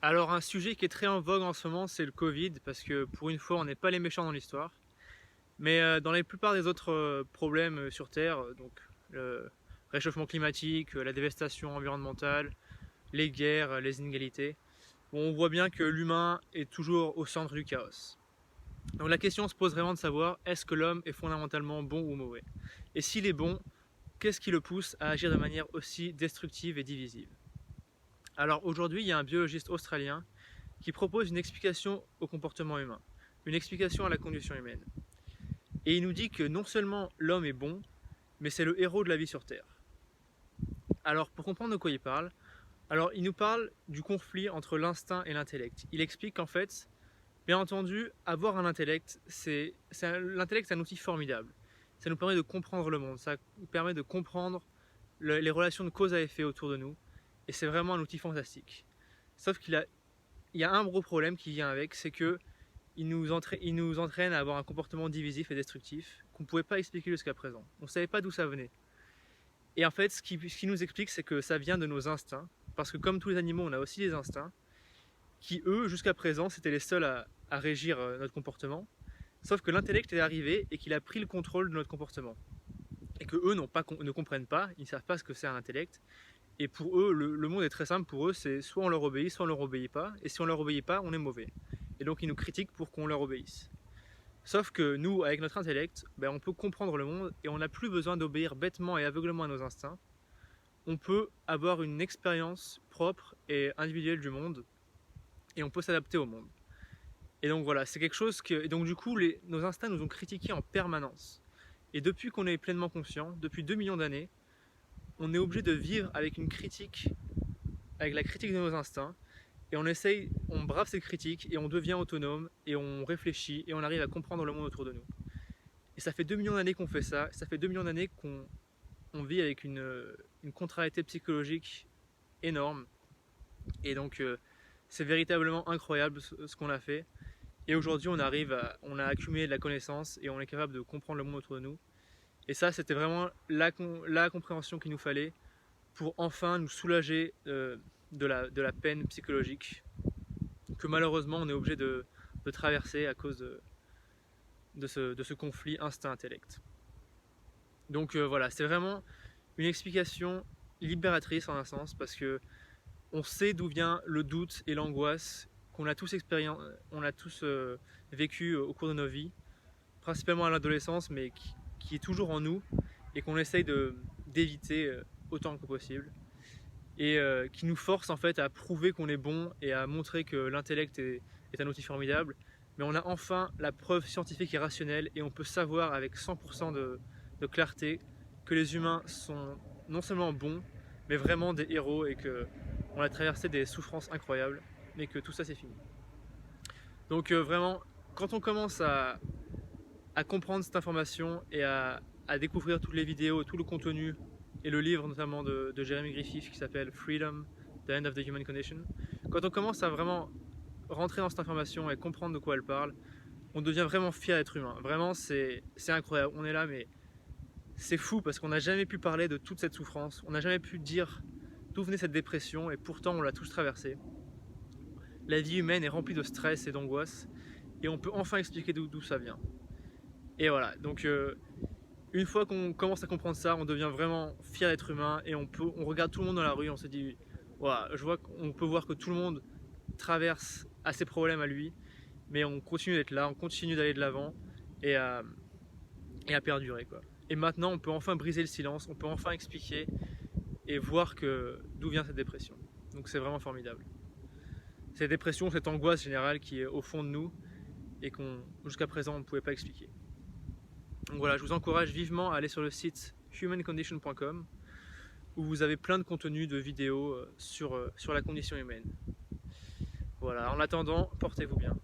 Alors un sujet qui est très en vogue en ce moment, c'est le Covid, parce que pour une fois, on n'est pas les méchants dans l'histoire. Mais dans la plupart des autres problèmes sur Terre, donc le réchauffement climatique, la dévastation environnementale, les guerres, les inégalités, bon, on voit bien que l'humain est toujours au centre du chaos. Donc la question se pose vraiment de savoir, est-ce que l'homme est fondamentalement bon ou mauvais? Et s'il est bon, qu'est-ce qui le pousse à agir de manière aussi destructive et divisive? Alors aujourd'hui, il y a un biologiste australien qui propose une explication au comportement humain, une explication à la condition humaine. Et il nous dit que non seulement l'homme est bon, mais c'est le héros de la vie sur Terre. Alors pour comprendre de quoi il parle, alors il nous parle du conflit entre l'instinct et l'intellect. Il explique qu'en fait, bien entendu, avoir un intellect, l'intellect c'est un outil formidable. Ça nous permet de comprendre le monde, ça nous permet de comprendre les relations de cause à effet autour de nous, et c'est vraiment un outil fantastique. Sauf il y a un gros problème qui vient avec, c'est que il nous entraîne à avoir un comportement divisif et destructif qu'on ne pouvait pas expliquer jusqu'à présent. On ne savait pas d'où ça venait. Et en fait, ce qui nous explique, c'est que ça vient de nos instincts, parce que comme tous les animaux, on a aussi des instincts, qui eux, jusqu'à présent, c'était les seuls à régir notre comportement, sauf que l'intellect est arrivé et qu'il a pris le contrôle de notre comportement. Et que eux ne comprennent pas, ils ne savent pas ce que c'est un intellect, et pour eux, le monde est très simple, pour eux, c'est soit on leur obéit, soit on leur obéit pas, et si on leur obéit pas, on est mauvais. Et donc ils nous critiquent pour qu'on leur obéisse. Sauf que nous, avec notre intellect, ben, on peut comprendre le monde et on n'a plus besoin d'obéir bêtement et aveuglement à nos instincts. On peut avoir une expérience propre et individuelle du monde et on peut s'adapter au monde. Et donc voilà, c'est quelque chose que. Et donc du coup, nos instincts nous ont critiqués en permanence. Et depuis qu'on est pleinement conscient, depuis 2 millions d'années, on est obligé de vivre avec une critique, avec la critique de nos instincts, et on essaye, on brave ces critiques et on devient autonome et on réfléchit et on arrive à comprendre le monde autour de nous. Et ça fait 2 millions d'années qu'on fait ça, ça fait 2 millions d'années qu'on vit avec une contrariété psychologique énorme. Et donc c'est véritablement incroyable ce qu'on a fait. Et aujourd'hui on a accumulé de la connaissance et on est capable de comprendre le monde autour de nous. Et ça c'était vraiment la compréhension qu'il nous fallait pour enfin nous soulager de la peine psychologique que malheureusement on est obligé de traverser à cause de ce conflit instinct-intellect. Donc voilà, c'est vraiment une explication libératrice en un sens parce que on sait d'où vient le doute et l'angoisse qu'on a tous vécu au cours de nos vies, principalement à l'adolescence, mais qui est toujours en nous et qu'on essaye d'éviter autant que possible et qui nous force en fait à prouver qu'on est bon et à montrer que l'intellect est un outil formidable. Mais on a enfin la preuve scientifique et rationnelle et on peut savoir avec 100% de clarté que les humains sont non seulement bons, mais vraiment des héros et qu'on a traversé des souffrances incroyables, mais que tout ça c'est fini. Donc vraiment, quand on commence à comprendre cette information et à découvrir toutes les vidéos, tout le contenu et le livre notamment de Jeremy Griffith qui s'appelle Freedom, The End of the Human Condition, quand on commence à vraiment rentrer dans cette information et comprendre de quoi elle parle, on devient vraiment fier d'être humain. Vraiment, c'est incroyable. On est là, mais c'est fou parce qu'on n'a jamais pu parler de toute cette souffrance. On n'a jamais pu dire d'où venait cette dépression et pourtant on l'a tous traversée. La vie humaine est remplie de stress et d'angoisse et on peut enfin expliquer d'où ça vient. Et voilà, donc une fois qu'on commence à comprendre ça, on devient vraiment fier d'être humain et on regarde tout le monde dans la rue, on se dit, voilà, on peut voir que tout le monde traverse à ses problèmes à lui, mais on continue d'être là, on continue d'aller de l'avant et à perdurer quoi. Et maintenant, on peut enfin briser le silence, on peut enfin expliquer et voir d'où vient cette dépression. Donc c'est vraiment formidable. Cette dépression, cette angoisse générale qui est au fond de nous et qu'on jusqu'à présent on ne pouvait pas expliquer. Donc voilà, je vous encourage vivement à aller sur le site humancondition.com où vous avez plein de contenus de vidéos sur la condition humaine. Voilà, en attendant, portez-vous bien.